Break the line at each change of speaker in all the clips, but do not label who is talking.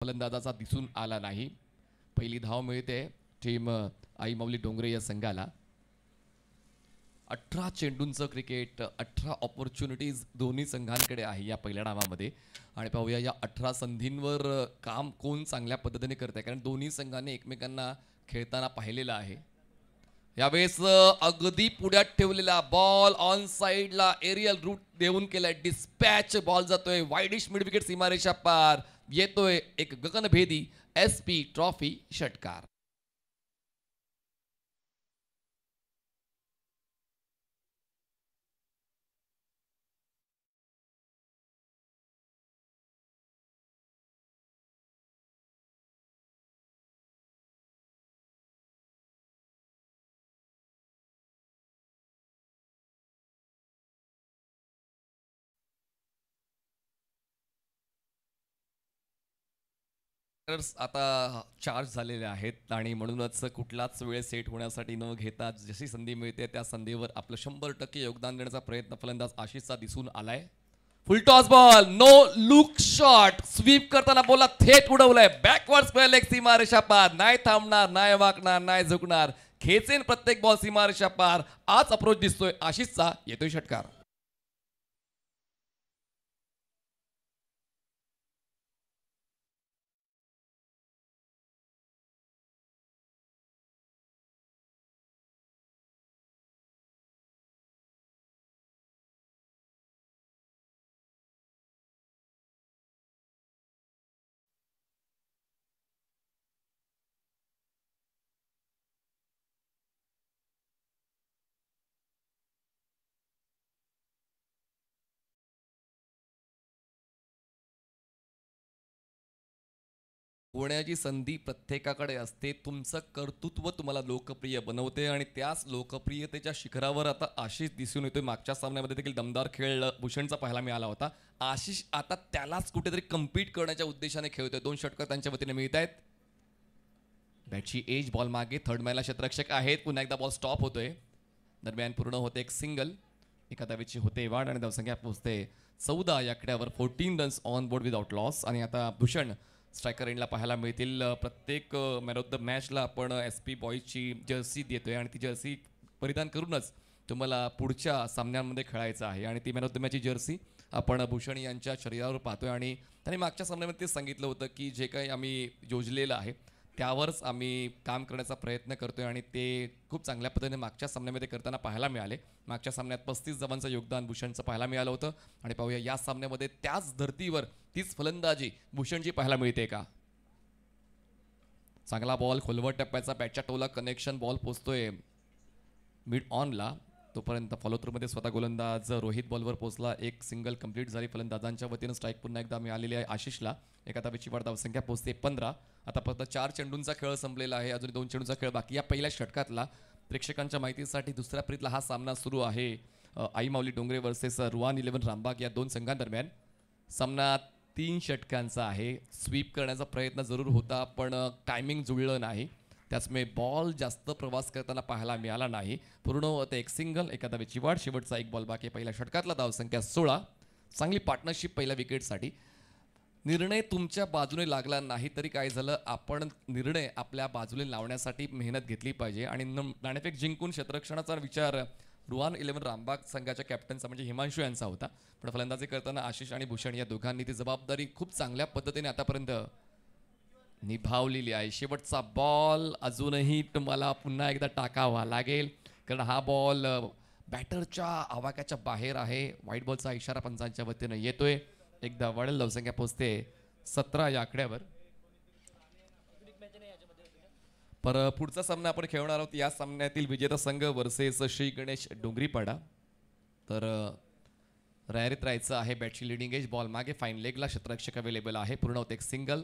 फलंदाजाचा दिसून आला नाही. पहिली धाव मिळते टीम आई माऊली डोंगरे या संघाला. 18 चेंडूंचं क्रिकेट, 18 ऑपॉर्च्युनिटीज दोन्ही संघांकडे आहे या पहिल्या डावामध्ये. आणि पाहूया या 18 संधींवर काम कोण चांगल्या पद्धतीने करत आहे, कारण दोन्ही संघांनी एकमेकांना खेळताना पाहिलेलं आहे. यावेळेस अगदी पुढ्यात ठेवलेला बॉल ऑन साइडला एरियल रूट देऊन केलाय डिस्पॅच. बॉल जातोय वाईडिश मिड विकेट सीमारेषा पार. येतोय एक गगनभेदी SP ट्रॉफी षटकार. आता चार्ज झालेले आहेत आणि म्हणूनच कुठलाच वेळ सेट होण्यासाठी न घेता जशी संधी मिळते त्या संधीवर आपलं 100% योगदान देण्याचा प्रयत्न फलंदाज आशिषचा दिसून आलाय. Full toss ball, no look shot. Sweep करताना बोला थेट उडवलाय बॅकवर्ड स्क्वेअर लेग सीमारेषा पार. नाही थांबणार, नाही वाकणार, नाही झुकणार. खेचेन प्रत्येक बॉल सीमारेषा पार. आज अप्रोच दिसतोय आशिषचा. येतोय षटकार. होण्याची संधी प्रत्येकाकडे असते. तुमचं कर्तृत्व तुम्हाला लोकप्रिय बनवते आणि त्याच लोकप्रियतेच्या शिखरावर आता आशिष दिसून येतोय. मागच्या सामन्यामध्ये देखील दमदार खेळ भूषणचा पाहायला मिळाला होता. आशिष आता त्यालाच कुठेतरी कम्पीट करण्याच्या उद्देशाने खेळतोय. 2 षटकार त्यांच्या वतीने मिळत आहेत. बॅटची एज बॉल मागे थर्ड मॅनला क्षेत्ररक्षक आहेत. पुन्हा एकदा बॉल स्टॉप होतोय. दरम्यान पूर्ण होते एक सिंगल. एका धावेची होते वाढ आणि धावसंख्या पोहोचते 14 या आकड्यावर. 14 runs on board without loss. आणि आता भूषण स्ट्रायकर एंडला पाहायला मिळतील. प्रत्येक मॅन ऑफ द मॅचला आपण SP बॉईजची जर्सी देतोय आणि ती जर्सी परिधान करूनच तुम्हाला पुढच्या सामन्यांमध्ये खेळायचं आहे. आणि ती मॅन ऑफ द मॅचची जर्सी आपण भूषण यांच्या शरीरावर पाहतोय. आणि त्यांनी मागच्या सामन्यामध्ये ते सांगितलं होतं की जे काही आम्ही योजलेलं आहे त्यावरच आम्ही काम करण्याचा प्रयत्न करतोय आणि ते खूप चांगल्या पद्धतीने मागच्या सामन्यामध्ये करताना पाहायला मिळाले. मागच्या सामन्यात 35 धावांचं योगदान भूषणचं पाहायला मिळालं होतं. आणि पाहूया या सामन्यामध्ये त्याच धर्तीवर तीच फलंदाजी भूषणची पाहायला मिळते का. चांगला बॉल खोलवट टप्प्याचा बॅटच्या टोला कनेक्शन. बॉल पोचतोय मिड ऑनला. तोपर्यंत फॉलो थ्रूमध्ये स्वतः गोलंदाज रोहित बॉलवर पोहोचला. एक सिंगल कंप्लीट झाली. फलंदाजांच्या वतीनं स्ट्राईक पुन्हा एकदा मिळालेली आहे आशिषला. एका धावेची वाढ धावसंख्या पोहोचते 15. आता फक्त 4 चेंडूंचा खेळ संपलेला आहे. अजून 2 चेंडूंचा खेळ बाकी. या पहिल्या षटकातला प्रेक्षकांच्या माहितीसाठी दुसऱ्या प्रीतला हा सामना सुरू आहे. आई माऊली डोंगरे वर्सेस रुआन 11 रामबाग या 2 संघांदरम्यान. सामना 3 षटकांचा आहे. स्वीप करण्याचा प्रयत्न जरूर होता पण टायमिंग जुळलं नाही. त्याचमुळे बॉल जास्त प्रवास करताना पाहायला मिळाला नाही. पूर्ण होते एक सिंगल. एका धावेची वाढ. शेवटचा एक बॉल बाकी. पहिल्या षटकातला धावसंख्या 16. चांगली पार्टनरशिप पहिल्या विकेटसाठी. निर्णय तुमच्या बाजूने लागला नाही तरी काय झालं, आपण निर्णय आपल्या बाजूने लावण्यासाठी मेहनत घेतली पाहिजे. आणि नाणेफेक जिंकून क्षेत्ररक्षणाचा विचार रुआन 11 रामबाग संघाच्या कॅप्टनचा म्हणजे हिमांशू यांचा होता. पण फलंदाजी करताना आशिष आणि भूषण या दोघांनी ती जबाबदारी खूप चांगल्या पद्धतीने आतापर्यंत निभावलेली आहे. शेवटचा बॉल अजूनही तुम्हाला पुन्हा एकदा टाकावा लागेल कारण हा बॉल बॅटरच्या आवाक्याच्या बाहेर आहे. व्हाईट बॉलचा इशारा पंचांच्या वतीनं येतोय. एकदा वाढेल धावसंख्या पोहोचते 17 या आकड्यावर. पर पुढचा सामना आपण खेळणार आहोत. या सामन्यातील विजेता संघ वर्सेस श्री गणेश डोंगरीपाडा. तर रॅरीत राहायचं आहे. बॅटची लिडिंग एज बॉल मागे फाईन लेगला क्षेत्ररक्षक अवेलेबल आहे. पूर्ण होते एक सिंगल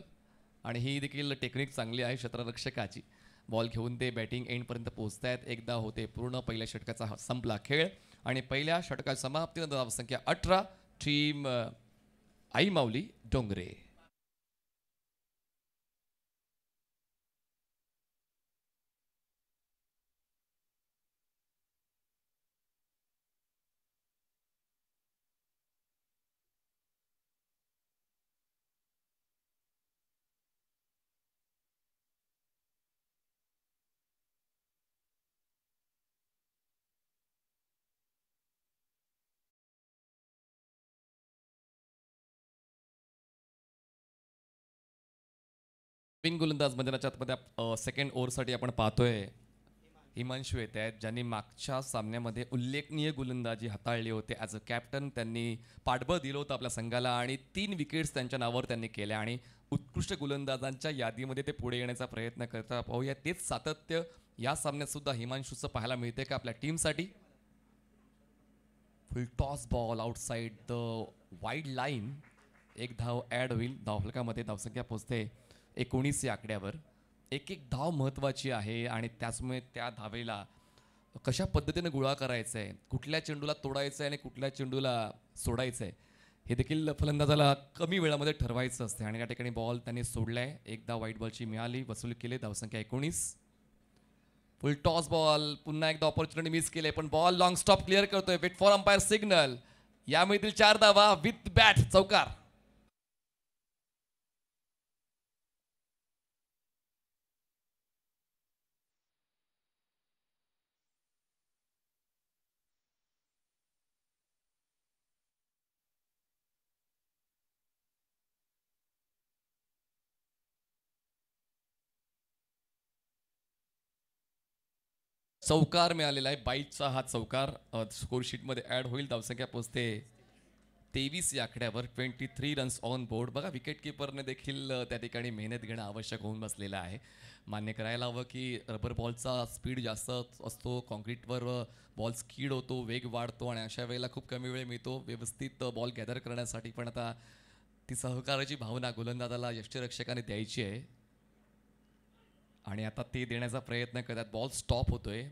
आणि ही देखील टेक्निक चांगली आहे क्षेत्ररक्षकाची. बॉल घेऊन ते बॅटिंग एंडपर्यंत पोहोचत आहेत. एकदा होते पूर्ण. पहिल्या षटकाचा संपला खेळ आणि पहिल्या षटकाच्या समाप्तीनंतर धावसंख्या 18. टीम आई माऊली डोंगरे. नवीन गोलंदाज मैदानाच्या आतमध्ये सेकंड ओव्हरसाठी आपण पाहतोय हिमांशू येत आहेत, ज्यांनी मागच्या सामन्यामध्ये उल्लेखनीय गोलंदाजी हाताळली होती. ॲज अ कॅप्टन त्यांनी पाठबळ दिलं होतं आपल्या संघाला आणि 3 विकेट्स त्यांच्या नावावर त्यांनी केल्या आणि उत्कृष्ट गोलंदाजांच्या यादीमध्ये ते पुढे येण्याचा प्रयत्न करता पाहूया. तेच सातत्य या सामन्यात सुद्धा हिमांशूचं पाहायला मिळते का आपल्या टीमसाठी. Full toss ball outside the wide line. एक धाव ॲड होईल. धावफलकामध्ये धावसंख्या पोहोचते 19 या आकड्यावर. एक एक धाव महत्त्वाची आहे आणि त्याचमुळे त्या धावेला कशा पद्धतीने गोळा करायचं आहे, कुठल्या चेंडूला तोडायचं आहे आणि कुठल्या चेंडूला सोडायचं आहे, हे देखील फलंदाजाला कमी वेळामध्ये ठरवायचं असते. आणि या ठिकाणी बॉल त्यांनी सोडलाय. एक धाव वाईट बॉलची मिळाली, वसूल केले. धावसंख्या 19. Full toss ball. पुन्हा एकदा ऑपॉर्च्युनिटी मिस केले, पण बॉल लॉंग स्टॉप क्लिअर करतोय. Wait for umpire signal. यामधील 4 धावा विथ बॅट चौकार. चौकार मिळालेला आहे. 22चा हा चौकार स्कोर शीटमध्ये ॲड होईल. धावसंख्या पोहोचते 23 या आकड्यावर. 23 रन्स ऑन बोर्ड. बघा विकेट किपरने देखील त्या ठिकाणी मेहनत घेणं आवश्यक होऊन बसलेलं आहे. मान्य करायला हवं की रबर बॉलचा स्पीड जास्त असतो, कॉन्क्रीटवर बॉल स्कीड होतो, वेग वाढतो आणि अशा वेळेला खूप कमी वेळ मिळतो व्यवस्थित बॉल गॅदर करण्यासाठी. पण आता ती सहकाराची भावना गोलंदाजाला यष्टीरक्षकाने द्यायची आहे आणि आता ते देण्याचा प्रयत्न करतात. बॉल स्टॉप होतोय.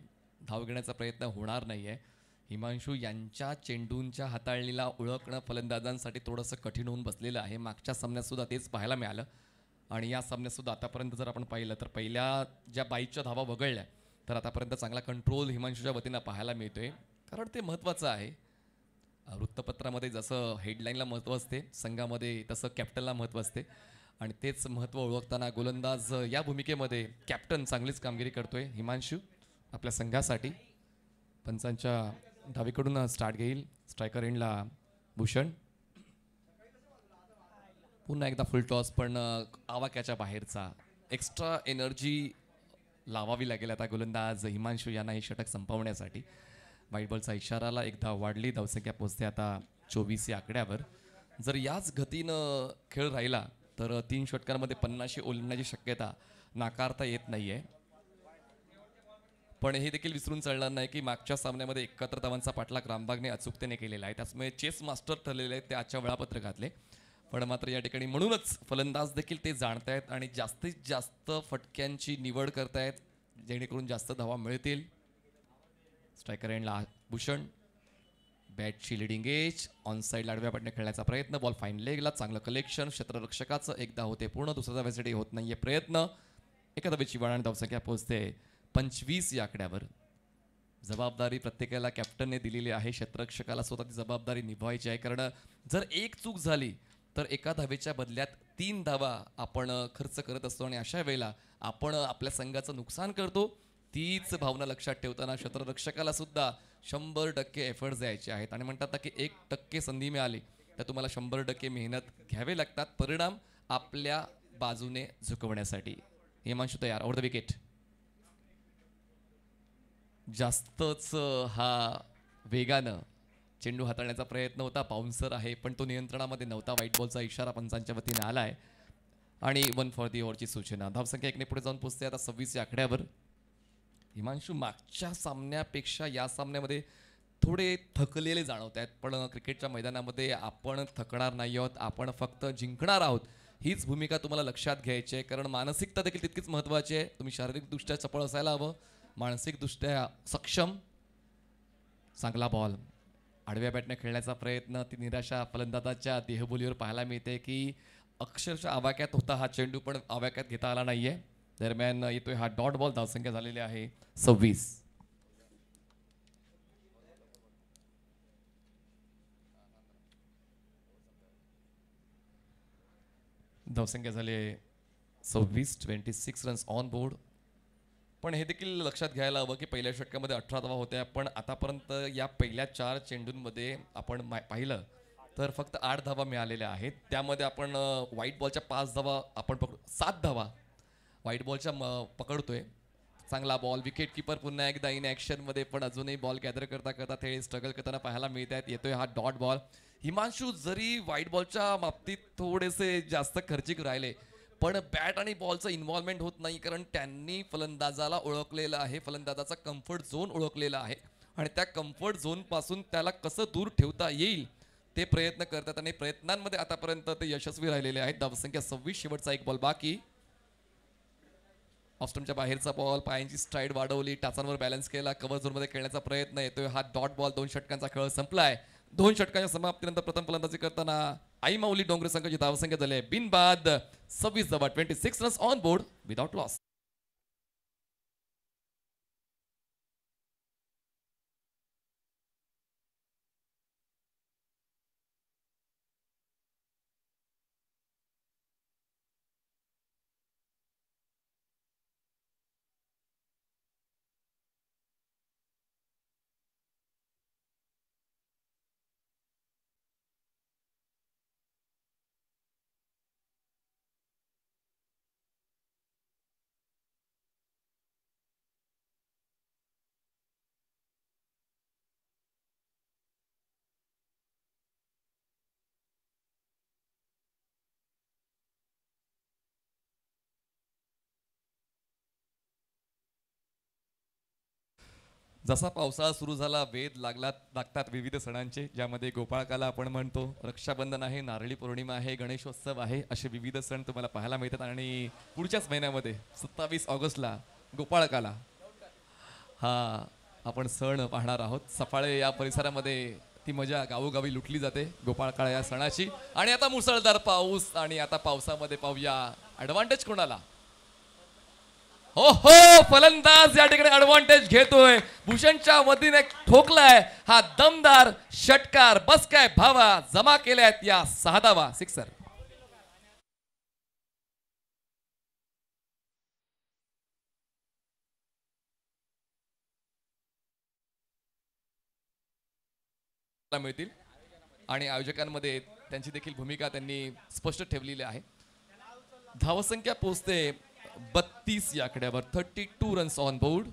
धाव घेण्याचा प्रयत्न होणार नाही आहे. हिमांशू यांच्या चेंडूंच्या हाताळणीला ओळखणं फलंदाजांसाठी थोडंसं कठीण होऊन बसलेलं आहे. मागच्या सामन्यातसुद्धा तेच पाहायला मिळालं आणि या सामन्यातसुद्धा आतापर्यंत जर आपण पाहिलं तर पहिल्या ज्या 22च्या धावा वगळल्या तर आतापर्यंत चांगला कंट्रोल हिमांशूच्या वतीनं पाहायला मिळतोय, कारण ते महत्त्वाचं आहे. वृत्तपत्रामध्ये जसं हेडलाईनला महत्त्व असते, संघामध्ये तसं कॅप्टनला महत्त्व असते आणि तेच महत्त्व ओळखताना गोलंदाज या भूमिकेमध्ये कॅप्टन चांगलीच कामगिरी करतोय. हिमांशू आपल्या संघासाठी पंचांच्या डावीकडून स्टार्ट घेईल. स्ट्रायकर एंडला भूषण. पुन्हा एकदा फुल टॉस, पण आवाक्याच्या बाहेरचा. एक्स्ट्रा एनर्जी लावावी लागेल आता गोलंदाज हिमांशू यांना हे षटक संपवण्यासाठी. वाईट बॉलचा इशाराला एक धाव वाढली. धावसंख्या पोहोचते आता 24 या आकड्यावर. जर याच गतीनं खेळ राहिला तर 3 षटकांमध्ये 50 ओलांडण्याची शक्यता नाकारता येत नाही आहे. पण हे देखील विसरून चालणार नाही की मागच्या सामन्यामध्ये 71 धावांचा पाठलाग रामबागने अचूकतेने केलेला आहे. त्यामुळे चेस मास्टर ठरलेले आहेत ते आजच्या वेळापत्रकातले. पण मात्र या ठिकाणी म्हणूनच फलंदाज देखील ते जाणतायत आणि जास्तीत जास्त फटक्यांची निवड करतायत जेणेकरून जास्त धावा मिळतील. स्ट्रायकर एंडला भूषण. बॅटची लिडिंग एज. ऑन साईड आडव्या पाठने खेळण्याचा प्रयत्न. बॉल फाईन लेगला. चांगलं कलेक्शन. क्षेत्ररक्षकाचं एकदा होते पूर्ण, दुसऱ्या धावेसाठी होत नाहीये प्रयत्न. एका धावेची वाढ आणि धावसंख्या पोहोचते 25 या आकड्यावर. जबाबदारी प्रत्येकाला कॅप्टनने दिलेली आहे. क्षेत्ररक्षकाला स्वतः ती जबाबदारी निभवायची आहे, कारण जर एक चूक झाली तर एका धावेच्या बदल्यात 3 धावा आपण खर्च करत असतो आणि अशा वेळेला आपण आपल्या संघाचं नुकसान करतो. तीच भावना लक्षात ठेवताना क्षेत्ररक्षकाला सुद्धा 100% एफर्ट्स द्यायचे आहेत आणि म्हणतात ना की 1% संधी मिळाली तर तुम्हाला 100% मेहनत घ्यावे लागतात, परिणाम आपल्या बाजूने झुकवण्यासाठी. हिमांशू तयार. Over the wicket. जास्तच हा वेगानं चेंडू हाताळण्याचा प्रयत्न होता. बाउन्सर आहे पण तो नियंत्रणामध्ये नव्हता. वाईट बॉलचा इशारा पंचांच्या वतीने आला आहे आणि 1 फॉर दी ओव्हरची सूचना. धावसंख्या 1 ने पुढे जाऊन पोहोचते आता 26 या आकड्यावर. हिमांशू मागच्या सामन्यापेक्षा या सामन्यामध्ये थोडे थकलेले जाणवत आहेत, पण क्रिकेटच्या मैदानामध्ये आपण थकणार नाही आहोत, आपण फक्त जिंकणार आहोत हीच भूमिका तुम्हाला लक्षात घ्यायची आहे, कारण मानसिकता देखील तितकीच महत्त्वाची आहे. तुम्ही शारीरिकदृष्ट्या चपळ असायला हवं, मानसिकदृष्ट्या सक्षम. चांगला बॉल. आडव्या बॅटने खेळण्याचा प्रयत्न. ती निराशा फलंदाजाच्या देहबोलीवर पाहायला मिळते की अक्षरशः आवाक्यात होता हा चेंडू पण आवाक्यात घेता आला नाहीये. दरम्यान येतोय हा डॉट बॉल. धावसंख्या झालेली आहे 26. धावसंख्या झाली 26. 26 रन्स ऑन बोर्ड. पण हे देखील लक्षात घ्यायला हवं की पहिल्या षटकामध्ये 18 धावा होत्या, पण आतापर्यंत या पहिल्या 4 चेंडूंमध्ये आपण पाहिलं तर फक्त 8 धावा मिळालेल्या आहेत. त्यामध्ये आपण व्हाईट बॉलच्या 5 धावा आपण 7 धावा व्हाईट बॉलच्या पकडतोय चांगला बॉल. विकेट किपर पुन्हा एकदा इन ऍक्शन मध्ये, पण अजूनही बॉल गॅदर करता करता ते स्ट्रगल करताना पाहायला मिळत आहेत. येतोय हा डॉट बॉल. हिमांशू जरी व्हाईट बॉलच्या बाबतीत थोडेसे जास्त खर्चिक राहिले, पण बॅट आणि बॉलचं इन्व्हॉल्वमेंट होत नाही, कारण त्यांनी फलंदाजाला ओळखलेलं आहे, फलंदाजाचा कम्फर्ट झोन ओळखलेला आहे आणि त्या कम्फर्ट झोन पासून त्याला कसं दूर ठेवता येईल ते प्रयत्न करतात आणि प्रयत्नांमध्ये आतापर्यंत ते यशस्वी राहिलेले आहेत. धावसंख्या 26, शेवटचा एक बॉल बाकी. ऑस्ट्रमच्या बाहेरचा बॉल, पायांची स्ट्राईड वाढवली, टाचांवर बॅलन्स केला, कव्हर झोनमध्ये खेळण्याचा प्रयत्न. येतोय हा डॉट बॉल. 2 षटकांचा खेळ संपलाय. 2 षटकांच्या समाप्तीनंतर प्रथम फलंदाजी करताना आई माऊली डोंगरे संघाची धावसंख्या झाली आहे बिनबाद 26 धावा, 26 runs on board without loss. जसा पावसाळा सुरू झाला, वेध लागतात विविध सणांचे, ज्यामध्ये गोपाळकाला आपण म्हणतो, रक्षाबंधन आहे, नारळी पौर्णिमा आहे, गणेशोत्सव आहे, असे विविध सण तुम्हाला पाहायला मिळतात. आणि पुढच्याच महिन्यामध्ये 27 ऑगस्टला गोपाळकाला हा आपण सण पाहणार आहोत. सफाळे या परिसरामध्ये ती मजा गावोगावी लुटली जाते गोपाळकाळा या सणाची. आणि आता मुसळधार पाऊस, आणि आता पावसामध्ये पाहूया ऍडव्हान्टेज कोणाला. हो हो, फलंदाज या ठिकाणी ऍडव्हान्टेज घेतोय. भूषणच्या वतीने ठोकलाय हा दमदार षटकार. बस काय भावा, जमा केल्यात या 6 धावा. सिक्सर. मिळतील आणि आयोजकांमध्ये त्यांची देखील भूमिका त्यांनी स्पष्ट ठेवलेली आहे. धावसंख्या पोहोचते 32 या आकड्यावर. 32 रन्स ऑन बोर्ड.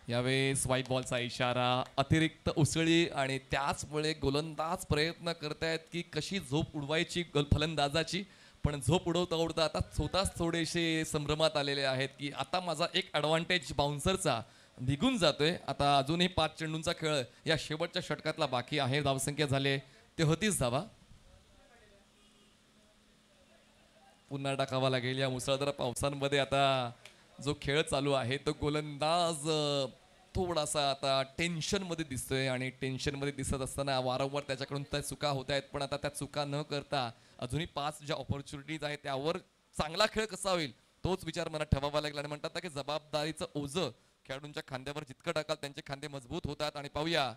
यावेळेस व्हाईट बॉलचा इशारा, अतिरिक्त उसळी, आणि त्याचमुळे गोलंदाज प्रयत्न करतायत की कशी झोप उडवायची फलंदाजाची, पण झोप उडवता उडता आता स्वतःच थोडेसे संभ्रमात आलेले आहेत की आता माझा एक ॲडव्हान्टेज बाउन्सरचा निघून जातोय. आता अजूनही 5 चेंडूंचा खेळ या शेवटच्या षटकातला बाकी आहे. धावसंख्या झाले 33 धावा. पुन्हा टाकावा लागेल या मुसळधार पावसांमध्ये. आता जो खेळ चालू आहे तो गोलंदाज थोडासा आता टेन्शन मध्ये दिसतोय, आणि टेन्शन मध्ये दिसत असताना वारंवार त्याच्याकडून त्या चुका होत आहेत, पण आता त्या चुका न करता अजूनही 5 ज्या ऑपॉर्च्युनिटीज आहेत त्यावर चांगला खेळ कसा होईल तोच विचार मनात ठेवावा लागला. आणि म्हणतात ना की जबाबदारीचं ओझं खेळाडूंच्या खांद्यावर जितकं टाकाल त्यांचे खांदे मजबूत होतात. आणि पाहूया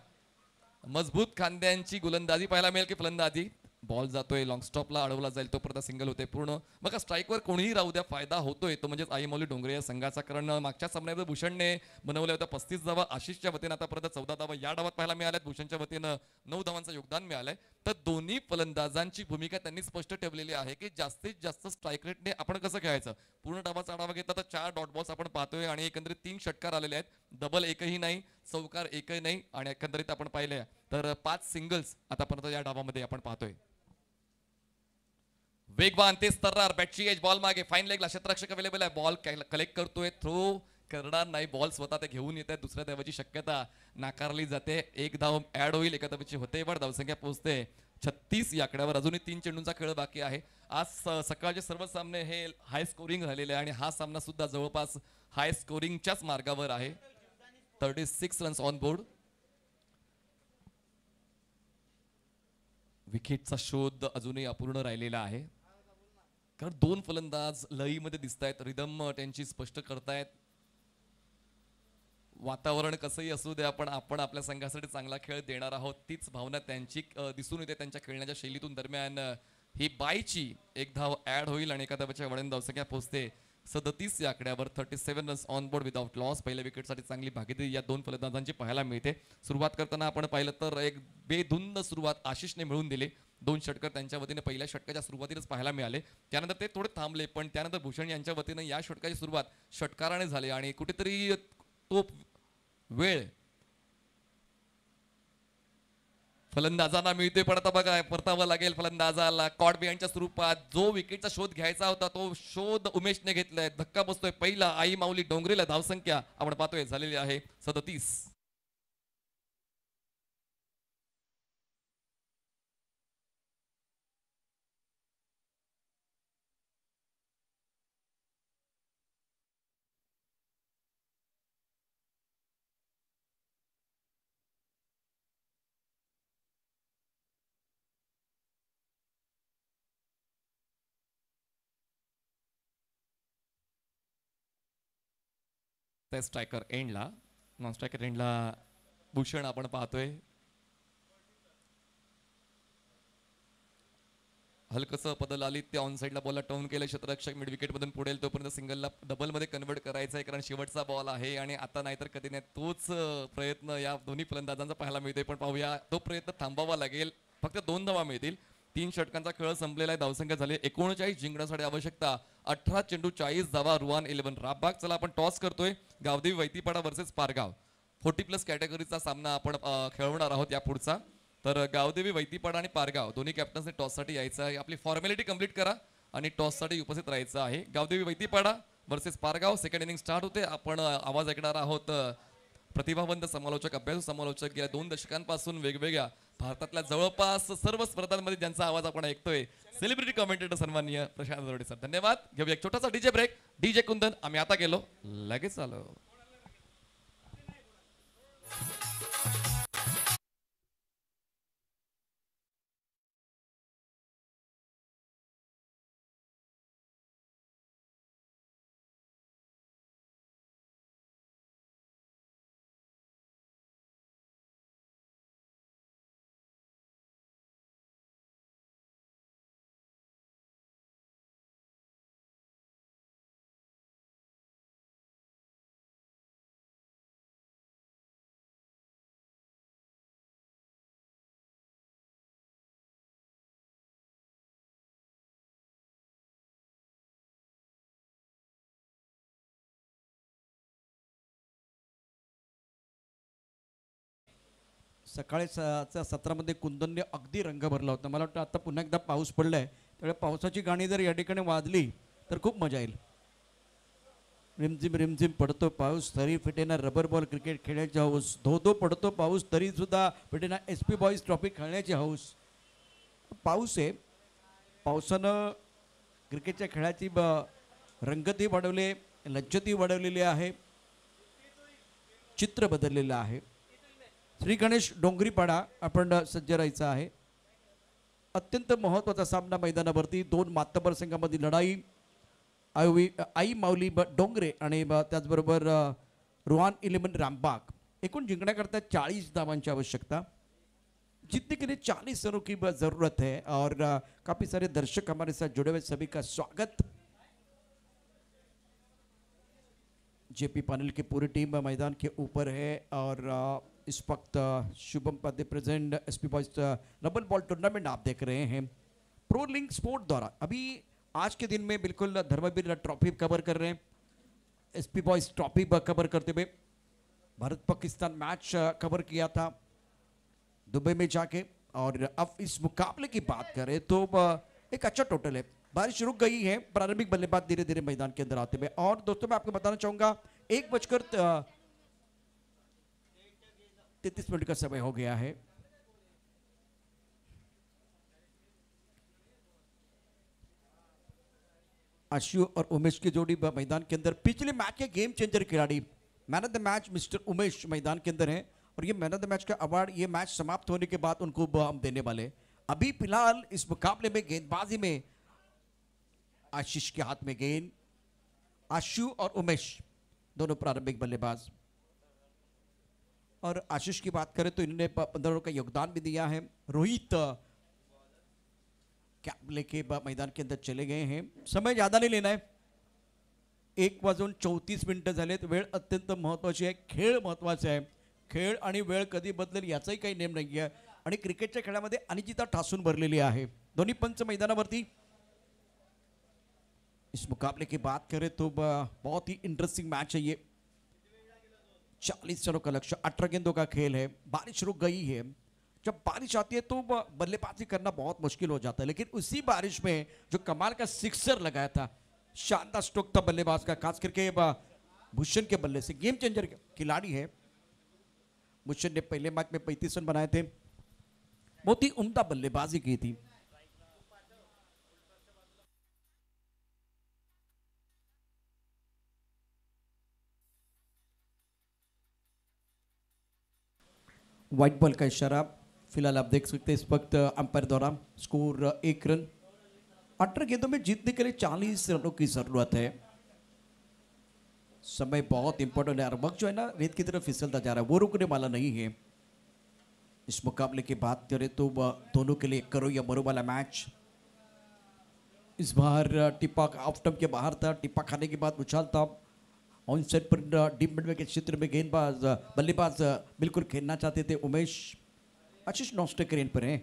मजबूत खांद्यांची गोलंदाजी पाहायला मिळेल की फलंदाजी. बॉल जातोय लॉंग स्टॉपला, अडवला जाईल तोपर्यंत सिंगल होते पूर्ण. मग स्ट्राईकवर कोणीही राहू द्या, फायदा होतोय तो म्हणजे आई माऊली डोंगरे या संघाचा. कारण मागच्या सामन्यात भूषणने बनवल्या होत्या 35 धावा, आशिषच्या वतीनं आतापर्यंत 14 धावा या डावात पाहायला मिळाल्यात. भूषणच्या वतीनं 9 धावांचं योगदान मिळालंय. तर दोन्ही फलंदाजांची भूमिका त्यांनी स्पष्ट ठेवलेली आहे की जास्तीत जास्त स्ट्राईक रेटने आपण कसं खेळायचं. पूर्ण डावाचा आढावा घेतला तर 4 डॉट बॉल्स आपण पाहतोय आणि एकंदरीत 3 षटकार आलेले आहेत. डबल एकही नाही, चौकार एकही नाही, आणि एकंदरीत आपण पाहिले तर 5 सिंगल्स आतापर्यंत या डावामध्ये आपण पाहतोय. वेगवान तेज तर्रार बॅटची एज, बॉल मागे फाईन लेगला क्षेत्ररक्षक अवेलेबल आहे. बॉल कलेक्ट करतोय, थ्रो करणार नाही, बॉल स्वतः ते घेऊन येत आहे. दुसऱ्या धावाची शक्यता नाकारली जाते. 1 धाव ऍड होईल, एका धावेची होते वर. धावसंख्या पोहोचते 36 या आकड्यावर. अजूनही 3 चेंडूंचा खेळ बाकी आहे. आज सकाळचे सर्व सामने हे हाय स्कोरिंग झालेले आहे आणि हा सामना सुद्धा जवळपास हाय स्कोरिंगच्याच मार्गावर आहे. 36 रन्स ऑन बोर्ड. विकेटचा शोध अजूनही अपूर्ण राहिलेला आहे, कारण 2 फलंदाज लईमध्ये दिसत आहेत, रिदम त्यांची स्पष्ट करतायत. वातावरण कसंही असू द्या, पण आपण आपल्या संघासाठी चांगला खेळ देणार आहोत, तीच भावना त्यांची दिसून येते त्यांच्या खेळण्याच्या शैलीतून. दरम्यान ही बायची 1 धाव ऍड होईल आणि एका धावाच्या वळण धावसंख्या पोहोचते 37 या आकड्यावर 37 runs on board without loss. पहिल्या विकेटसाठी चांगली भागीदारी या दोन फलंदाजांची पाहायला मिळते. सुरुवात करताना आपण पाहिलं तर एक बेधुंद सुरुवात आशिषने मिळवून दिली. 2 षटकर त्यांच्या वतीने पहिल्या षटकाच्या सुरुवातीलाच पाहायला मिळाले. त्यानंतर ते थोडे थांबले, पण त्यानंतर भूषण यांच्या वतीने या षटकाची सुरुवात षटकाराने झाली आणि कुठेतरी तो वेळ फलंदाजांना मिळतोय. पण आता बघा परतावं लागेल फलंदाजाला. कॉट बिहाइंडच्या स्वरूपात जो विकेटचा शोध घ्यायचा होता तो शोध उमेशने घेतलाय. धक्का बसतोय पहिला. आई माऊली डोंगरेला धावसंख्या आपण पाहतोय झालेली आहे 37. स्ट्रायकर एंडला, नॉन स्ट्रायकर एंडला भूषण आपण पाहतोय. हलकसं बदल आली ते ऑन साईडला बॉलला टर्न केलं. क्षेत्ररक्षक मिड विकेट मधून पुढे तोपर्यंत सिंगलला डबल मध्ये कन्वर्ट करायचं आहे, कारण शेवटचा बॉल आहे आणि आता नाहीतर कधी नाही. तोच प्रयत्न या दोन्ही फलंदाजांचा पाहायला मिळतोय. पण पाहूया तो प्रयत्न थांबावा लागेल. फक्त 2 धावा मिळतील. 3 षटकांचा खेळ संपलेला आहे. धावसंख्या झाली 39. जिंकण्यासाठी आवश्यकता 18 चेंडू 40 धावा. रुआन 11 राबाग. चला आपण टॉस करतोय. गावदेवी वैतीपाडा वर्सेस पारगाव 40+ कॅटेगरीचा सामना आपण खेळवणार आहोत या पुढचा. तर गावदेवी वैतीपाडा आणि पारगाव दोन्ही कॅप्टन्सने टॉससाठी यायचं आहे. आपली फॉर्मॅलिटी कंप्लीट करा आणि टॉससाठी उपस्थित राहायचं आहे. Gavdevi Vaitipada versus Pargaon. Second inning start होते. आपण आवाज ऐकणार आहोत प्रतिभावंत समालोचक, अभ्यासू समालोचक. गेल्या 2 दशकांपासून वेगवेगळ्या भारतातल्या जवळपास सर्व स्पर्धांमध्ये ज्यांचा आवाज आपण ऐकतोय, सेलिब्रिटी कॉमेंटेटर सन्माननीय प्रशांत दरोडे सर. धन्यवाद. घेऊया एक छोटासा डीजे ब्रेक. डीजे कुंदन आम्ही आता गेलो, लगेच आलो.
सकाळच्या सत्रामध्ये कुंदनने अगदी रंग भरला होता. मला वाटतं आता पुन्हा एकदा पाऊस पडलाय, त्यामुळे पावसाची गाणी जर या ठिकाणी वाजली तर खूप मजा येईल. रिमझिम रिमझिम पडतो पाऊस तरी फिटेना रबर बॉल क्रिकेट खेळण्याची हौस. धो धो पडतो पाऊस तरी सुद्धा फिटेना SP बॉईज ट्रॉफी खेळण्याची हौस. पाऊस आहे, पावसानं क्रिकेटच्या खेळाची रंगतही वाढवले, लज्जतही वाढवलेली आहे, चित्र बदललेलं आहे. श्री गणेश डोंगरीपाडा आपण सज्ज राहायचं आहे. अत्यंत महत्त्वाचा सामना मैदानावरती. 2 मातबर संघामधील लढाई. आई माऊली डोंगरे आणि त्याचबरोबर रुआन 11 रामबाग. एकूण जिंकण्याकरता 40 धावांची आवश्यकता. जीतने के लिए 40 रनों की ज़रूरत है और काफ़ी सारे दर्शक हमारे साथ जुड़े हुए, सभी का स्वागत. JP पैनल की पूरी टीम मैदान के ऊपर है और इस वक्त शुभम पादे प्रेजेंट SP बॉयज रबल बॉल टूर्नामेंट आप देख रहे हैं प्रो लिंक स्पोर्ट द्वारा. अभी आज के दिन में बिल्कुल धर्मवीर ट्रॉफी कवर कर रहे हैं. SP बॉयज ट्रॉफी कवर करते हुए भारत पाकिस्तान मैच कवर किया था दुबई में जाके. और अब इस मुकाबले की बात करें तो एक अच्छा टोटल है. बारिश रुक गई है. प्रारंभिक बल्लेबाज धीरे धीरे मैदान के अंदर आते हुए. और दोस्तों मैं आपको बताना चाहूंगा 1:33 का समय हो गया है. आशु और उमेश की जोड़ी मैदान के अंदर. पिछले मैच के गेम चेंजर खिलाड़ी, man of the match mister Umesh मैदान के अंदर है. और ये मैन ऑफ द मैच का अवार्ड ये मैच समाप्त होने के बाद उनको हम देने वाले. अभी फिलहाल इस मुकाबले में गेंदबाजी में आशीष के हाथ में गेंद. आशु और उमेश दोनों प्रारंभिक बल्लेबाज. और आशीष की बात करें तो इन्होंने 15 रनों का योगदान भी दिया है. रोहित कैप लेके मैदान के अंदर चले गए हैं. समय ज्यादा नहीं लेना है. 1:34 झालेत. वेळ अत्यंत महत्त्वाची आहे, खेळ महत्त्वाचा आहे. खेळ आणि वेळ कधी बदलेल याचाही काही नेम नाही आहे आणि क्रिकेटच्या खेळामध्ये अनिश्चितता ठासून भरलेली आहे. दोन्ही पंच मैदानावरती. इस मुकाबले की बात करें तो बहुत ही इंटरेस्टिंग मैच है ये. 40 रनों का लक्ष्य, 18 गेंदों का खेल है. बारिश रुक गई है. जब बारिश आती है तो बल्लेबाजी करना बहुत मुश्किल हो जाता है, लेकिन उसी बारिश में जो कमाल का सिक्सर लगाया था, शानदार स्ट्रोक था बल्लेबाज का, खास करके भूषण के बल्ले से. गेम चेंजर खिलाड़ी है भूषण ने. पहले मैच में 35 रन बनाए थे. बहुत ही उम्दा बल्लेबाजी की थी. व्हाइट बॉल का इशारा फिलहाल आप देख सकते हैं इस वक्त अंपायर द्वारा. Score 1 run. 18 गेंदों में जीतने के लिए 40 रनों की जरूरत है. समय बहुत इंपॉर्टेंट है और वक्त जो है ना रेत की तरफ फिसलता जा रहा है, वो रुकने वाला नहीं है. इस मुकाबले की बात करें तो दोनों के लिए करो या मरो वाला मैच. इस बार टिप्पा ऑफ स्टंप के बाहर था. टिप्पा खाने के बाद उछाल था. ऑन सेट पर डीप मिड के क्षेत्र में गेंदबाज बल्लेबाज बिल्कुल खेलना चाहते थे. उमेश. आशीष नॉस्टकरेन पर है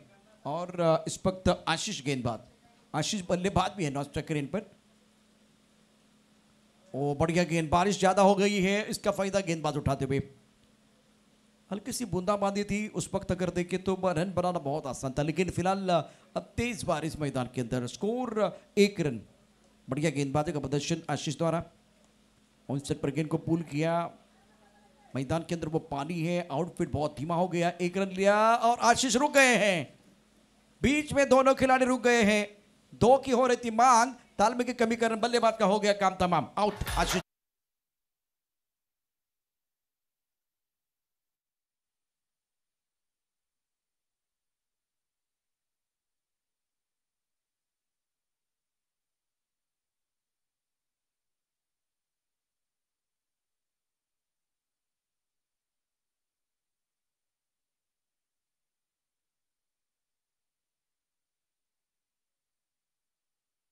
और इस वक्त आशीष गेंदबाज. आशीष बल्लेबाज भी है नॉस्टकरेन पर. ओ बढ़िया गेंद. बारिश ज्यादा हो गई है, इसका फायदा गेंदबाज उठाते हुए. हल्की सी बूंदाबांदी थी उस वक्त, अगर देखें तो रन बनाना बहुत आसान था, लेकिन फिलहाल अब तेज बारिश मैदान के अंदर. Score 1 run. बढ़िया गेंदबाजी का प्रदर्शन आशीष द्वारा. ऑन सेट पर गेंद को पुल किया. मैदान के अंदर वो पानी है, आउटफील्ड बहुत धीमा हो गया. 1 रन लिया और आशीष रुक गए हैं. बीच में दोनों खिलाड़ी रुक गए हैं. 2 की हो रही थी मांग, तालमेल की कमी कारण बल्लेबाज का हो गया काम तमाम. आउट आशीष.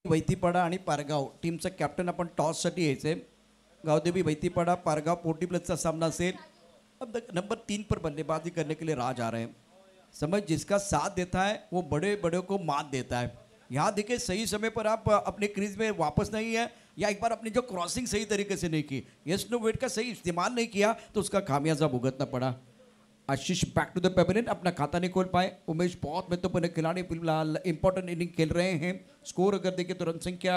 वैतीपाडा आणि पारगाव टीमचा कॅप्टन आपण टॉससाठी यायचे. गावदेवी वैतीपाडा पारगाव 40 प्लसचा सामना असेल. अब नंबर 3 पर बल्लेबाजी करने के लिए राज आ रहे हैं. समझ जिसका साथ देता है वो बड़े बड़े को मात देता है. यहाँ देखिए सही समय पर आप अपने क्रीज में वापस नहीं है, या एक बार अपनी जो क्रॉसिंग सही तरीके से नहीं की, यस नो वेट का सही इस्तेमाल नहीं किया, तो उसका खामियाजा भुगतना पड़ा. Ashish back to the pavilion. अपना खाता नहीं खोल पाए. उमेश बहुत महत्वपूर्ण खिलाड़ी फिलहाल इंपॉर्टेंट इनिंग खेल रहे हैं. स्कोर अगर देखें तो रन संख्या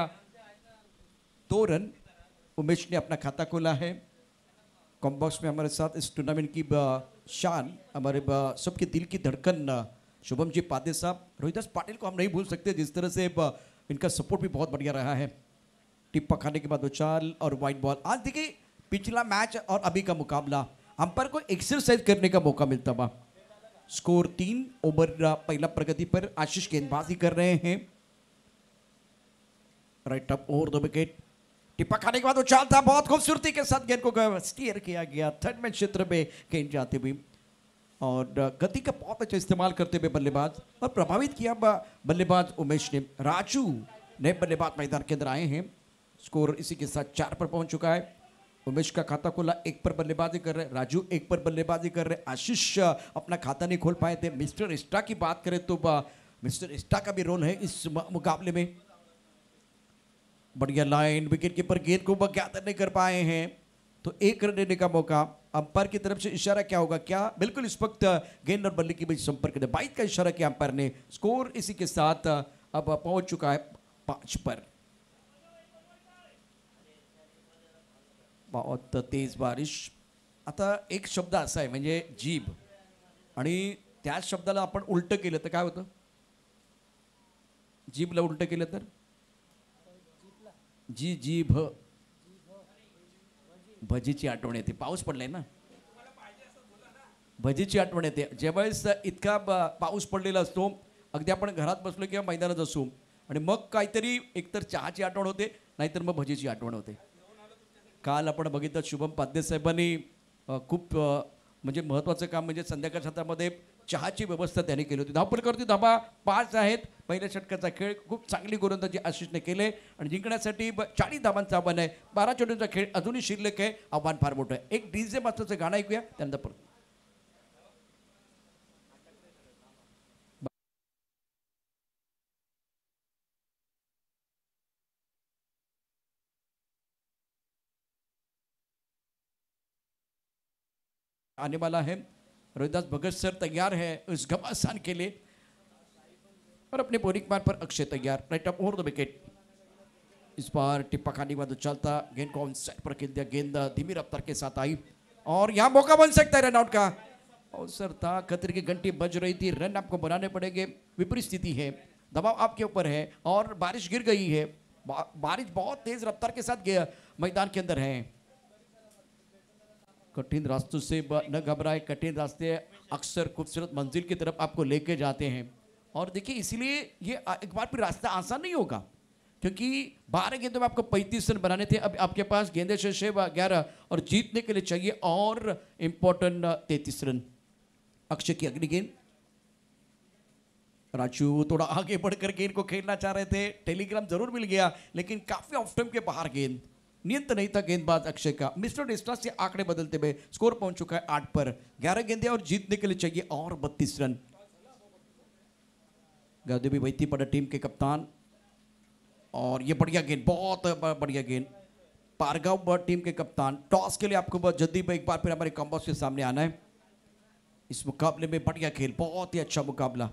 2 रन. उमेश ने अपना खाता खोला है. कॉम्बॉक्स में हमारे साथ इस टूर्नामेंट की शान, हमारे सबके दिल की धड़कन शुभम जी पादे साहब. रोहिदास पाटिल को हम नहीं भूल सकते, जिस तरह से इनका सपोर्ट भी बहुत बढ़िया रहा है. टिप्पा खाने के बाद उछाल और वाइट बॉल. आज देखिए पिछला मैच और अभी का मुकाबला, अंपायर को एक्सरसाइज करने का मौका मिलता था. स्कोर 3. ओवर पहला प्रगति पर आशीष गेंदबाजी कर रहे हैं. Right up over the wicket. टिप्पा खाने के बाद उछाल था. बहुत खूबसूरती के साथ गेंद को स्टीयर किया गया. थर्ड मैन क्षेत्र में गेंद जाते हुए और गति का बहुत अच्छा इस्तेमाल करते हुए बल्लेबाज, और प्रभावित किया बल्लेबाज उमेश ने. राजू नए बल्लेबाज मैदान के अंदर आए हैं. स्कोर इसी के साथ 4 पर पहुंच चुका है. उमेश का खाता खोला. 1 पर बल्लेबाजी कर रहे. राजू 1 पर बल्लेबाजी कर रहे. आशीष अपना खाता नहीं खोल पाए थे. मिस्टर इस्टा की बात करें तो मिस्टर इस्टा का भी रोल है इस मुकाबले में. बढ़िया लाइन. विकेट कीपर गेंद को ज्ञात नहीं कर पाए हैं, तो 1 रन लेने का मौका. अंपायर की तरफ से इशारा क्या होगा? क्या बिल्कुल इस वक्त गेंद और बल्ले के बीच संपर्क है. 22 का इशारा किया अंपायर ने. स्कोर इसी के साथ अब पहुंच चुका है 5 पर. बहुत तेज बारिश. आता एक शब्द असा आहे म्हणजे जीभ, आणि त्या शब्दाला आपण उलट केलं तर काय होतं? जीभला उलट केलं तर जी जीभ. भजीची आठवण येते. पाऊस पडलाय ना, भजीची आठवण येते. ज्यावेळेस इतका पाऊस पडलेला असतो, अगदी आपण घरात बसलो किंवा मैदानात असू, आणि मग काहीतरी एकतर चहाची आठवण होते, नाहीतर मग भजीची आठवण होते. काल आपण बघितलं शुभम पाध्ये साहेबांनी खूप म्हणजे महत्त्वाचं काम म्हणजे संध्याकाळ क्षेत्रामध्ये चहाची व्यवस्था त्याने केली होती. धावपलकावरती धाबा 5 आहेत. पहिल्या षटकाचा खेळ खूप चांगली गोलंदाजी आशिषने केले आणि जिंकण्यासाठी 40 धावांचा आव्हान आहे. 12 चेंडूंचा खेळ अजूनही शिल्लक आहे. आव्हान फार मोठं आहे. एक डीजे मास्टरचं गाणं ऐकूया त्यानंतर परत. आने वाला है. रोहिदास भगत सर तैयार है उस घमासान के लिए और अपने बॉलिंग मार पर अक्षय तैयार. Right up over the wicket. इस बार टिप्पा खानी बाद चलता गेंद को ऑन साइड पर खेल दिया. गेंद धीमी रफ्तार के साथ आई और यहाँ मौका बन सकता है रन आउट का. अवसर था. खतरे की घंटी बज रही थी. रन आपको बनाने पड़ेंगे. विपरीत स्थिति है. दबाव आपके ऊपर है और बारिश गिर गई है. बारिश बहुत तेज रफ्तार के साथ मैदान के अंदर है. कठिन रास्तों से न घबराए. कठिन रास्ते अक्सर खूबसूरत मंजिल की तरफ आपको लेके जाते हैं और देखिए इसलिए ये एक बार फिर रास्ता आसान नहीं होगा क्योंकि 12 गेंदों में आपको 35 रन बनाने थे. अब आपके पास गेंदे शेष 11 और जीतने के लिए चाहिए और इंपॉर्टेंट 33 रन. अक्षय की अगली गेंद. राजू थोड़ा आगे बढ़कर गेंद को खेलना चाह रहे थे. टेलीग्राम जरूर मिल गया लेकिन काफी ऑफ टाइम के बाहर गेंद. नियंत नहीं था गेंदबाज अक्षय का. मिस्टर डिस्टेंस से आंकड़े बदलते हुए स्कोर पहुंच चुका है 8 पर. 11 गेंदे और जीतने के लिए चाहिए और 32 रन. गौदेवी वैती पड़ा टीम के कप्तान और ये बढ़िया गेंद. बहुत बढ़िया गेंद. पारगांव टीम के कप्तान. टॉस के लिए आपको बहुत जल्दी एक बार फिर हमारे कॉम्बोस के सामने आना है. इस मुकाबले में बढ़िया खेल. बहुत ही अच्छा मुकाबला.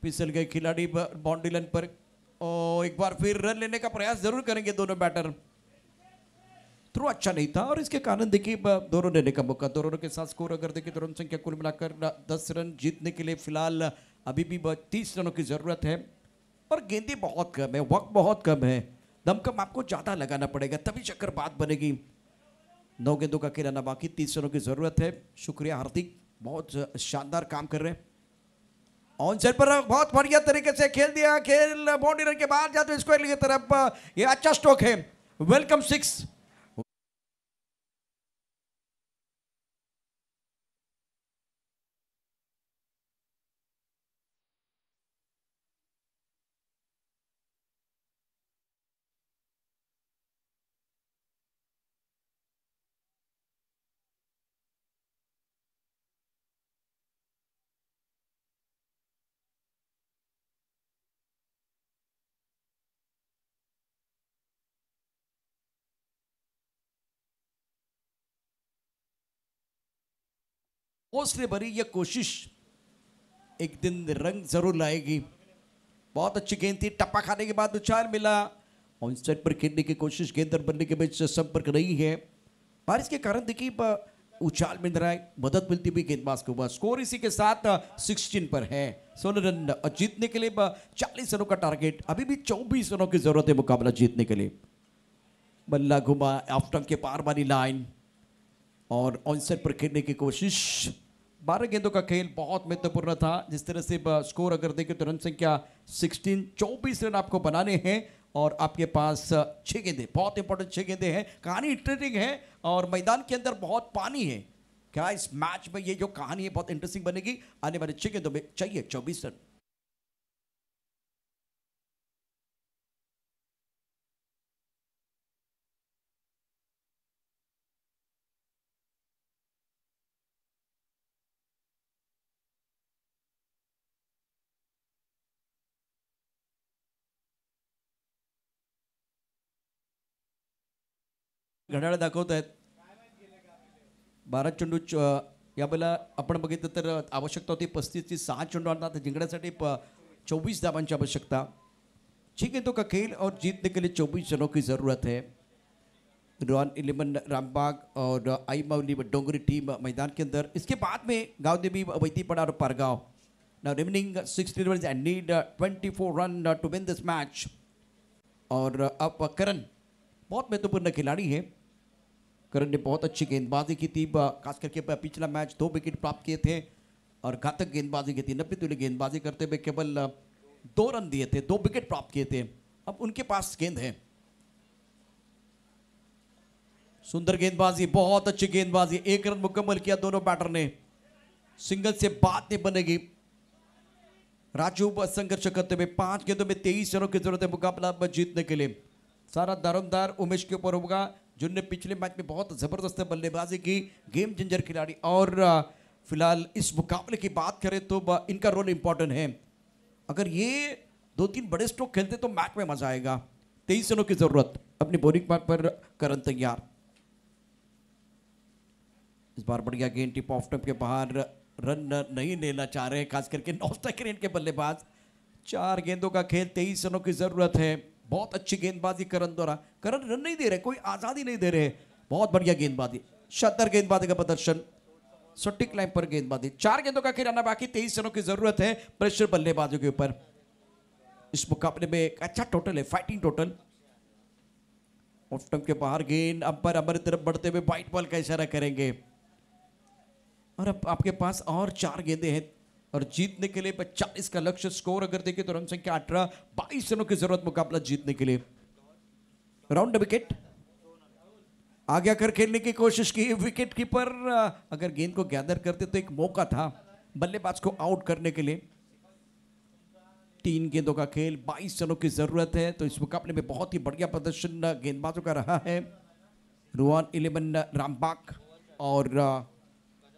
फिसल गए खिलाड़ी बाउंड्री लाइन पर. और एक बार फिर रन लेने का प्रयास जरूर करेंगे दोनों बैटर. थ्रो अच्छा नहीं था और इसके कारण देखिए दोनों लेने का मौका. दोनों के साथ स्कोर अगर देखिए तो रन संख्या कुल मिलाकर 10 रन. जीतने के लिए फिलहाल अभी भी 30 रनों की जरूरत है और गेंदें बहुत कम है. वक्त बहुत कम है. दमकम आपको ज्यादा लगाना पड़ेगा तभी चक्कर बात बनेगी. 9 गेंदों का खेलाना बाकी. 30 रनों की जरूरत है. शुक्रिया हार्दिक. बहुत शानदार काम कर रहे हैं. ऑन साइड पर बहुत बढ़िया तरीके से खेल दिया. खेल बाउंड्री लाइन के बाहर जाते स्क्वायर की तरफ. ये अच्छा स्ट्रोक है. वेलकम 6. हौसले भरी ये कोशिश एक दिन रंग जरूर लाएगी. बहुत अच्छी गेंद थी. टप्पा खाने के बाद उछाल मिला. ऑन साइड पर खेलने की कोशिश. गेंदर बनने के बीच संपर्क नहीं है. बारिश के कारण देखिए उछाल मिल रहा है. मदद मिलती हुई गेंदबाज को. बस स्कोर इसी के साथ 16 पर है. 16 रन और जीतने के लिए 40 रनों का टारगेट. अभी भी 24 रनों की जरूरत है मुकाबला जीतने के लिए. बल्ला घुमा ऑफ स्टंप के पार वाली लाइन और ऑन साइड पर खेलने की कोशिश. 12 गेंदों का खेल बहुत महत्वपूर्ण था. जिस तरह से स्कोर अगर देखें तो रन संख्या 16. 24 रन आपको बनाने हैं और आपके पास 6 गेंदे. बहुत इंपॉर्टेंट 6 गेंदे हैं. कहानी इंटरेस्टिंग है और मैदान के अंदर बहुत पानी है. क्या इस मैच में ये जो कहानी है बहुत इंटरेस्टिंग बनेगी. आने वाले 6 गेंदों में चाहिए 24 रन. घड्याळ दाखवत आहेत. 12 चेंडू यावेळेला आपण बघितलं तर आवश्यकता होती 35 ची. 6 चेंडू आणतात जिंकण्यासाठी 24 धावांची आवश्यकता. 6 गेंदों का खेल और जीतने के लिए 24 रनों की जरूरत है. रॉयल 11 रामबाग और आई माउली डोंगरी टीम मैदान के अंदर. इसके बाद में गांव देवी वैतीपड़ा और Pargaon. Now remaining 6 rivers and need 24 run to win this match. और अब करण बहुत महत्वपूर्ण खिलाड़ी है. करण ने बहुत अच्छी गेंदबाजी की थी. खास करके पिछला मैच 2 विकेट प्राप्त किए थे और घातक गेंदबाजी की थी. 90 तुल्य गेंदबाजी करते हुए केवल 2 रन दिए थे, 2 विकेट प्राप्त किए थे। अब उनके पास गेंद है। सुंदर गेंदबाजी, बहुत अच्छी गेंदबाजी, 1 रन मुकम्मल किया दोनों बैटर ने। सिंगल से बात नहीं बनेगी। राजू संघर्ष करते हुए 5 गेंदों में 23 रनों की जरूरत है मुकाबला जीतने के लिए। सारा दारोमदार उमेश के ऊपर होगा, जिनने पिछले मैच में बहुत जबरदस्त बल्लेबाजी की, गेम चेंजर खिलाड़ी। और फिलहाल इस मुकाबले की बात करें तो इनका रोल इंपॉर्टेंट है। अगर ये 2-3 बड़े स्ट्रोक खेलते तो मैच में मजा आएगा। 23 रनों की जरूरत, अपनी बॉलिंग पर करण तैयार। इस बार बढ़िया गेंद, टिप ऑफ टॉप के बाहर, रन नहीं लेना चाह रहे, खास करके नॉस्टैकरेन के बल्लेबाज। 4 गेंदों का खेल, 23 रनों की जरूरत है। बहुत अच्छी गेंदबाजी करण द्वारा। करण रन नहीं दे रहे, कोई आजादी नहीं दे रहे। बहुत बढ़िया गेंदबाजी, शानदार गेंदबाजी का प्रदर्शन, सटीक लाइन पर गेंदबाजी। 4 गेंदों का खेल आना बाकी, 23 रनों की जरूरत है प्रेशर बल्लेबाजों के ऊपर। इस मुकाबले में एक अच्छा टोटल है, फाइटिंग टोटल। ऑफ स्टंप के बाहर गेंद, अंपायर हमारी तरफ बढ़ते हुए व्हाइट बॉल का इशारा करेंगे। और अब आपके पास और 4 गेंदें हैं और जीतने के लिए 40 का लक्ष्य। स्कोर अगर देखें तो रन संख्या 18, 22 रनों की जरूरत मुकाबला जीतने के लिए। राउंड विकेट आगे आकर खेलने की कोशिश की विकेट कीपर, अगर गेंद को गैदर करते तो एक मौका था बल्लेबाज को आउट करने के लिए। 3 गेंदों का खेल, 22 रनों की जरूरत है। तो इस मुकाबले में बहुत ही बढ़िया प्रदर्शन गेंदबाजों का रहा है। रुआन 11 रामबाग और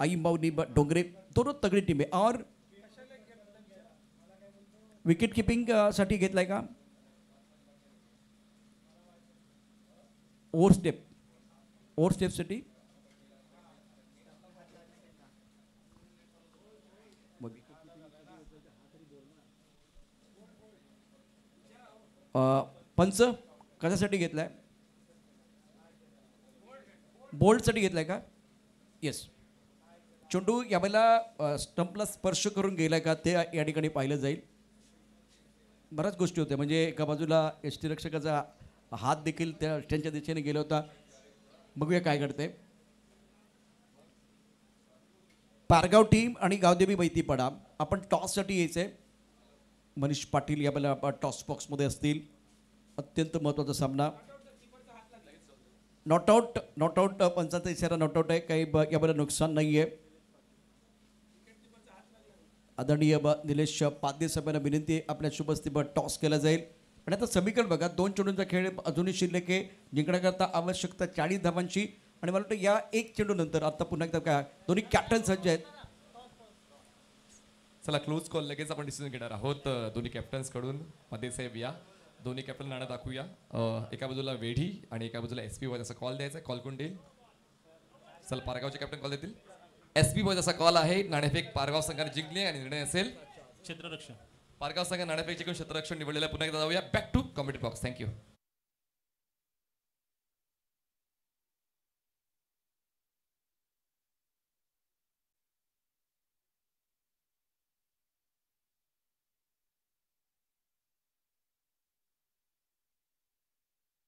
आई मौनी डोंगरे, दोनों तगड़ी टीम है। और विकेट किपिंग साठी घेतलाय का ओव्हर स्टेप साठी पंच कशासाठी घेतलाय? बोल्ड साठी घेतलाय का? येस. चेंडू यावेळेला स्टंपला स्पर्श करून गेलाय का ते या ठिकाणी पाहिलं जाईल. बऱ्याच गोष्टी होत्या, म्हणजे एका बाजूला यष्टीरक्षकाचा हात देखील त्यांच्या दिशेने गेला होता. बघूया काय घडतंय. पारगाव टीम आणि गावदेवी बैतीपाडा, आपण टॉससाठी यायचंय. मनीष पाटील यावेळेला टॉस बॉक्समध्ये असतील. अत्यंत महत्त्वाचा सामना. नॉट आउट पंचांचा इशारा नॉट आउट आहे. काही यावेळेला नुकसान नाही आहे. आदरणीय निलेश पाध्ये साहेबांना विनंती आहे, आपल्या शुभस्ती टॉस केला जाईल. आणि आता समीकरण बघा, 2 चेंडूंचा खेळ अजूनही शिल्लक आहे. जिंकण्याकरता आवश्यकता 40 धावांची. आणि मला वाटतं या 1 चेंडू नंतर आता पुन्हा एकदा काय दोन्ही कॅप्टन सज्ज आहेत.
चला क्लोज कॉल लगेच आपण डिसिजन घेणार आहोत दोन्ही कॅप्टन्स कडून. मध्ये साहेब या, दोन्ही कॅप्टन नाणं दाखवूया. एका बाजूला वेढी आणि एका बाजूला एसपी बॉय असा कॉल द्यायचा. कॉल कोण देईल? चला पारगावचे कॅप्टन कॉल देतील. एसपी बॉय असा कॉल आहे. नाणेफेक पारगाव संघाने जिंकली आणि निर्णय असेल
क्षेत्ररक्षण.
पारगाव संघ नाणेफेक जिंकून क्षेत्ररक्षण निवडलेला. पुन्हा एकदा जाऊया back to comedy box. Thank you.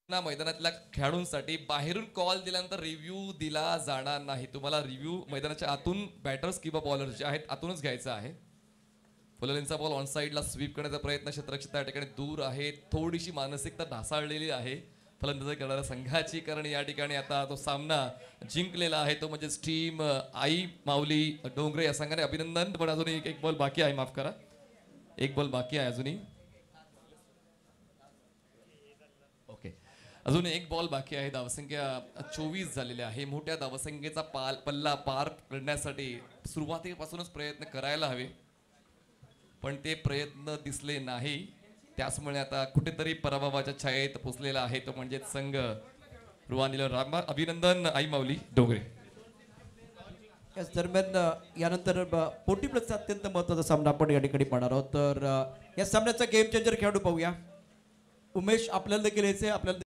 मैदानातल्या खेळाडूंसाठी बाहेरून कॉल दिल्यानंतर रिव्ह्यू दिला जाणार नाही. तुम्हाला रिव्ह्यू मैदानाच्या आतून बॅटर्स किंवा बॉलर जे आहेत आतूनच घ्यायचा आहे. फुललेंचा बॉल ऑन साईडला स्वीप करण्याचा प्रयत्न, क्षेत्ररक्षक त्या ठिकाणी दूर आहे. थोडीशी मानसिकता ढासाळलेली आहे फलंदाजी करणाऱ्या संघाची, कारण या ठिकाणी आता तो सामना जिंकलेला आहे तो म्हणजे टीम आई माऊली डोंगरे या संघाने. अभिनंदन. पण अजूनही एक बॉल बाकी आहे, माफ करा, एक बॉल बाकी आहे अजूनही. अजून एक बॉल बाकी आहे. धावसंख्या 24 झालेली आहे. मोठ्या धावसंख्येचा पल्ला पार करण्यासाठी सुरुवातीपासूनच प्रयत्न करायला हवे, पण ते प्रयत्न दिसले नाही. त्याचमुळे आता कुठेतरी पराभवाच्या छायेत पोचलेला आहे तो म्हणजे संघ रुवानीला. राम अभिनंदन आई माऊली डोंगरे.
याच दरम्यान यानंतर पोटी प्लसचा अत्यंत महत्त्वाचा सामना आपण या ठिकाणी पाहणार आहोत. तर या सामन्याचा गेम चेंजर खेळाडू पाहूया. उमेश, आपल्याला देखील यायचे, आपल्याला